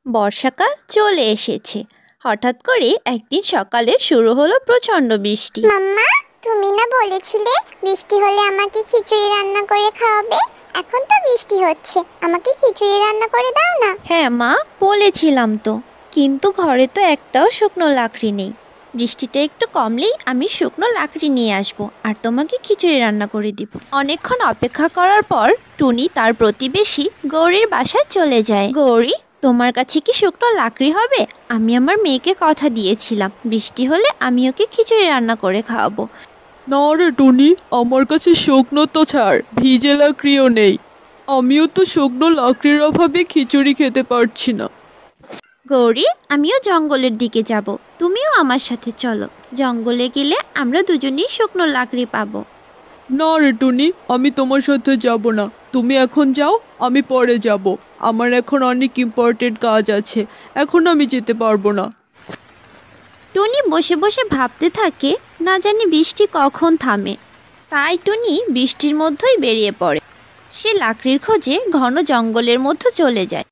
বর্ষাকাল চলে এসেছে। হঠাৎ করে একদিন সকালে শুরু হলো প্রচণ্ড বৃষ্টি। মাম্মা, তুমি না বলেছিলে বৃষ্টি হলে আমাকে খিচুড়ি রান্না করে খাওয়াবে? এখন তো বৃষ্টি হচ্ছে, আমাকে খিচুড়ি রান্না করে দাও না। হ্যাঁ মা, বলেছিলাম তো, কিন্তু ঘরে তো একটাও শুকনো লাকড়ি নেই। বৃষ্টিটা একটু কমলেই আমি শুকনো লাকড়ি নিয়ে আসব আর তোমাকে খিচুড়ি রান্না করে দিব। অনেকক্ষণ অপেক্ষা করার পর টুনি তার প্রতিবেশী গৌরীর বাসায় চলে যায়। গৌরী, তোমার কাছে কি শুকনো লাকড়ি হবে? আমি আমার মেয়েকে কথা দিয়েছিলাম বৃষ্টি হলে আমি ওকে খিচুড়ি রান্না করে খাওয়াবো। না রে টুনি, আমার কাছে শুকনো তো ছাড়, ভিজে লাকড়িও নেই। আমিও তো শুকনো লাকড়ির অভাবে খিচুড়ি খেতে পারছি না। গৌরী, আমিও জঙ্গলের দিকে যাব, তুমিও আমার সাথে চলো। জঙ্গলে গেলে আমরা দুজনেই শুকনো লাকড়ি পাবো। না রে টুনি, আমি তোমার সাথে যাব না। তুমি এখন যাও, আমি পরে যাব। আমার এখন অনেক ইম্পর্টেন্ট কাজ আছে, এখন আমি যেতে পারবো না। টুনি বসে বসে ভাবতে থাকে, না জানি বৃষ্টি কখন থামে। তাই টুনি বৃষ্টির মধ্যেই বেরিয়ে পড়ে। সে লাকড়ির খোঁজে ঘন জঙ্গলের মধ্যে চলে যায়।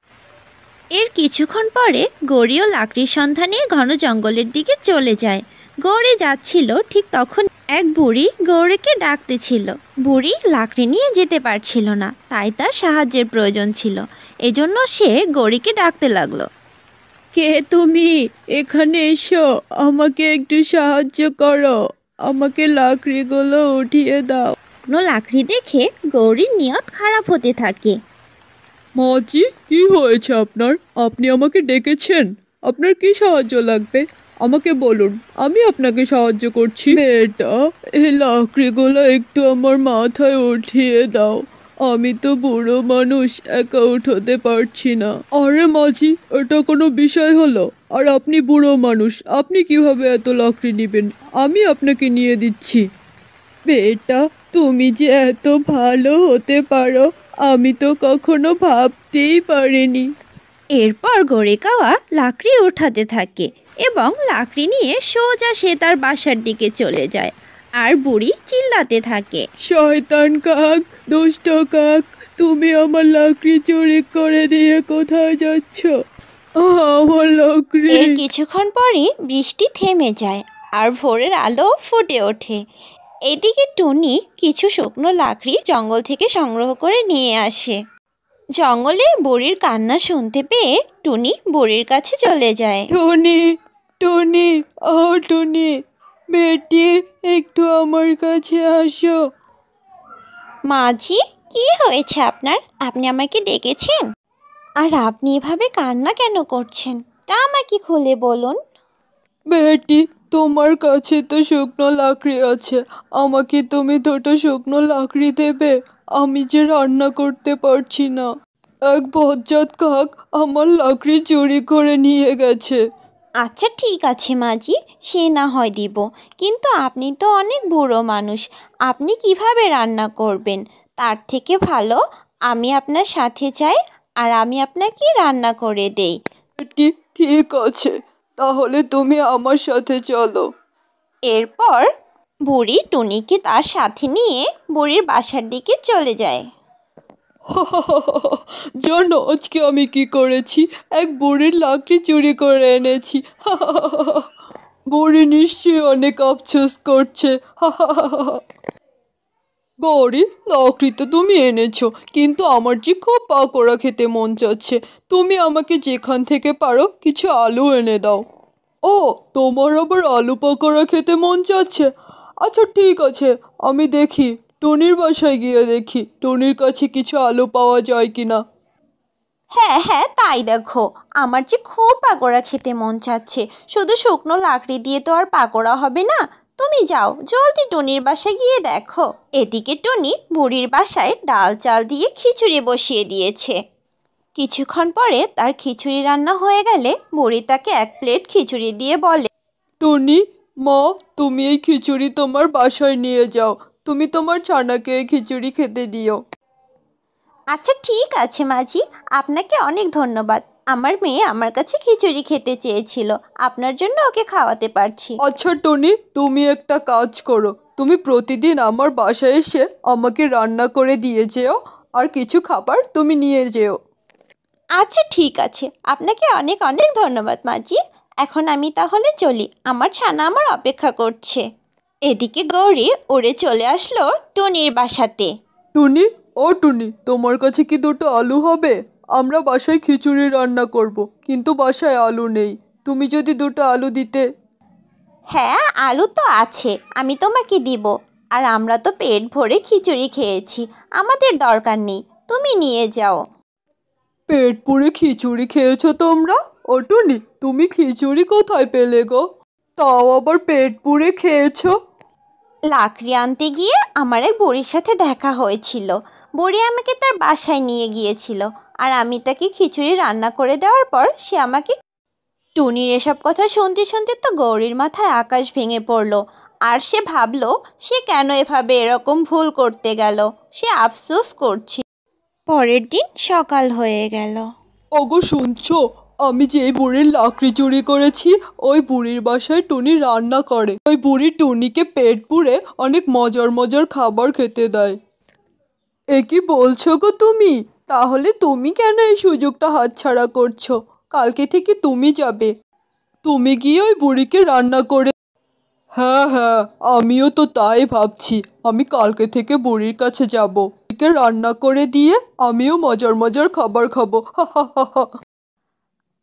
এর কিছুক্ষণ পরে গৌরীও লাকড়ির সন্ধানে ঘন জঙ্গলের দিকে চলে যায়। গৌরী যাচ্ছিল, ঠিক তখন এক বুড়ি গৌরীকে ডাকতেছিল। বুড়ি লাকড়ি নিয়ে যেতে পারছিল না, তাই তার সাহায্যের প্রয়োজন ছিল। এজন্য সে গৌরীকে ডাকতে লাগলো। কে তুমি? এখানে এসো, আমাকে একটু সাহায্য করো। আমাকে লাকড়িগুলো উঠিয়ে দাও। শুকনো লাকড়ি দেখে গৌরীর নিয়ত খারাপ হতে থাকে। মাজি, কি হয়েছে আপনার? আপনি আমাকে ডেকেছেন? আপনার কি সাহায্য লাগবে? আমাকে বলুন, আমি আপনাকে সাহায্য করছি। বেটা, এই লাকড়িগুলো একটু আমার মাথায় উঠিয়ে দাও। আমি তো বুড়ো মানুষ, একা উঠোতে পারছি না। আরে মাঝি, এটা কোনো বিষয় হলো? আর আপনি বুড়ো মানুষ, আপনি কিভাবে এত লাকড়ি নেবেন? আমি আপনাকে নিয়ে দিচ্ছি। বেটা, তুমি যে এত ভালো হতে পারো, আমি তো কখনো ভাবতেই পারিনি। এরপর গড়িকাওয়া লাকড়ি উঠাতে থাকে এবং লাকড়ি নিয়ে সোজা সে তার বাসার দিকে চলে যায়। আর বুড়ি চিল্লাতে থাকে, শয়তান কাক, দুষ্ট কাক, তুমি আমার লাকড়ি চুরি করে নিয়ে কোথায় যাচ্ছ? আমার লাকড়ি। এর কিছুক্ষণ পরই বৃষ্টি থেমে যায় আর ভোরের আলো ফুটে ওঠে। এদিকে টুনি কিছু শুকনো লাকড়ি জঙ্গল থেকে সংগ্রহ করে নিয়ে আসে। জঙ্গলে বুড়ির কান্না শুনতে পেয়ে টুনি বুড়ির কাছে চলে যায়। টুনি, টুনি, ও টুনি, বেটি, একটু আমার কাছে আসো। মাঝি, কি হয়েছে আপনার? আপনি আমাকে ডেকেছেন? আর আপনি এভাবে কান্না কেন করছেন, তা আমাকে খুলে বলুন। বেটি, তোমার কাছে তো শুকনো লাকড়ি আছে, আমাকে তুমি দুটো শুকনো লাকড়ি দেবে? আমি যে রান্না করতে পারছি না। এক বজ্জাত কাক আমার লাকড়ি চুরি করে নিয়ে গেছে। আচ্ছা ঠিক আছে মাঝি, সে না হয় দিব, কিন্তু আপনি তো অনেক বুড়ো মানুষ, আপনি কিভাবে রান্না করবেন? তার থেকে ভালো আমি আপনার সাথে যাই আর আমি আপনাকে রান্না করে দেই। বেটি, ঠিক আছে, তাহলে তুমি আমার সাথে চলো। এরপর বুড়ি টুনিকে তার সাথে নিয়ে বুড়ির বাসার দিকে চলে যায়। জানো আজকে আমি কি করেছি? এক বুড়ির লাকড়ি চুরি করে এনেছি। বুড়ি নিশ্চয়ই অনেক আফসোস করছে। গৌরী, লাকড়ি তো তুমি এনেছো, কিন্তু আমার যে খুব পাকোড়া খেতে মন চাচ্ছে। তুমি আমাকে যেখান থেকে পারো কিছু আলু এনে দাও। ও, তোমার আবার আলু পাকোড়া খেতে মন চাচ্ছে? আচ্ছা ঠিক আছে, আমি দেখি, টুনির বাসায় গিয়ে দেখি টুনির কাছে কিছু আলু পাওয়া যায় কিনা। হ্যাঁ হ্যাঁ, তাই দেখো, আমার যে খুব পাকোড়া খেতে মন চাচ্ছে। শুধু শুকনো লাকড়ি দিয়ে তো আর পাকোড়া হবে না। তুমি যাও জলদি টুনির বাসায় গিয়ে দেখো। এদিকে টুনি বুড়ির বাসায় ডাল চাল দিয়ে খিচুড়ি বসিয়ে দিয়েছে। কিছুক্ষণ পরে তার খিচুড়ি রান্না হয়ে গেলে বুড়ি তাকে এক প্লেট খিচুড়ি দিয়ে বলে, টুনি, মা, তুমি এই খিচুড়ি তোমার বাসায় নিয়ে যাও। তুমি তোমার ছানাকে এই খিচুড়ি খেতে দিও। আচ্ছা ঠিক আছে মাঝি, আপনাকে অনেক ধন্যবাদ। আমার মেয়ে আমার কাছে খিচুড়ি খেতে চেয়েছিল, আপনার জন্য ওকে খাওয়াতে পারছি। আচ্ছা টনি, তুমি একটা কাজ করো, তুমি প্রতিদিন আমার বাসায় এসে আমাকে রান্না করে দিয়ে যেও, আর কিছু খাবার তুমি নিয়ে যেও। আচ্ছা ঠিক আছে, আপনাকে অনেক অনেক ধন্যবাদ মাজি। এখন আমি তাহলে চলি, আমার ছানা আমার অপেক্ষা করছে। এদিকে গৌরী উড়ে চলে আসলো টুনির বাসাতে। টুনি, ও টুনি, তোমার কাছে কি দুটো আলু হবে? আমরা বাসায় খিচুড়ি রান্না করব, কিন্তু বাসায় আলু নেই। তুমি যদি দুটো আলু দিতে। হ্যাঁ, আলু তো আছে, আমি তোমাকে দিব। আর আমরা তো পেট ভরে খিচুড়ি খেয়েছি, আমাদের দরকার নেই, তুমি নিয়ে যাও। পেট পুড়ে খিচুড়ি খেয়েছো তোমরা? ও টুনি, তুমি খিচুড়ি কোথায় পেলে গো? তাও আবার পেট পুড়ে খেয়েছো? লাকড়ি আনতে গিয়ে আমার এক বুড়ির সাথে দেখা হয়েছিল। বুড়ি আমাকে তার বাসায় নিয়ে গিয়েছিল, আর আমি তাকে খিচুড়ি রান্না করে দেওয়ার পর সে আমাকে। টুনির এসব কথা শুনতে শুনতে তো গৌরীর মাথায় আকাশ ভেঙে পড়ল। আর সে ভাবল সে কেন এভাবে এরকম ভুল করতে গেল। সে আফসোস করছিল। পরের দিন সকাল হয়ে গেল। ওগো শুনছো, আমি যে বুড়ির লাকড়ি চুরি করেছি, ওই বুড়ির বাসায় টুনি রান্না করে। ওই বুড়ি টুনিকে পেট পুড়ে অনেক মজার মজার খাবার খেতে দেয়। এ কি বলছো গো তুমি? তাহলে তুমি কেন এই সুযোগটা হাতছাড়া করছো? কালকে থেকে তুমি যাবে, তুমি গিয়ে ওই বুড়িকে রান্না করে। হ্যাঁ হ্যাঁ, আমিও তো তাই ভাবছি। আমি কালকে থেকে বুড়ির কাছে যাব, বুড়িকে রান্না করে দিয়ে আমিও মজার মজার খাবার খাবো। হা হা হা হা।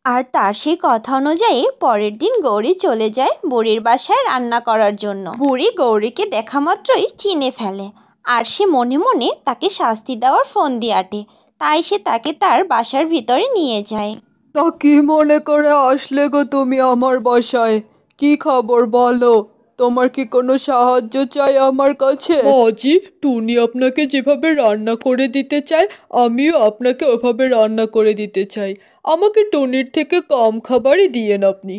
আর তার সেই কথা অনুযায়ী পরের দিন গৌরী চলে যায় বুড়ির বাসায় রান্না করার জন্য। বুড়ি গৌরীকে দেখা মাত্রই চিনে ফেলে, আর সে মনে মনে তাকে শাস্তি দেওয়ার ফোন দিয়ে আটে। তাই সে তাকে তার বাসার ভিতরে নিয়ে যায়। তা কি মনে করে আসলে গো তুমি আমার বাসায়? কি খবর বলো? তোমার কি কোনো সাহায্য চাই আমার কাছে? মাজি, টুনি আপনাকে যেভাবে রান্না করে দিতে চায়, আমিও আপনাকে ওভাবে রান্না করে দিতে চাই। আমাকে টুনির থেকে কম খাবারই দিয়েন আপনি।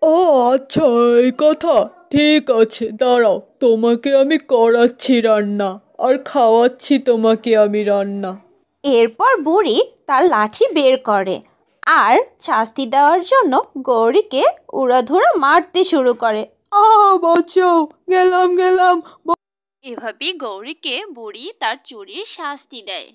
ও আচ্ছা, এই কথা। ঠিক আছে, দাঁড়াও, তোমাকে আমি করাচ্ছি রান্না, আর খাওয়াচ্ছি তোমাকে আমি রান্না। এরপর বুড়ি তার লাঠি বের করে আর শাস্তি দেওয়ার জন্য গৌরীকে উড়াধুরা মারতে শুরু করে। বাঁচাও, গেলাম গেলাম। এভাবেই গৌরীকে বুড়ি তার চুরির শাস্তি দেয়।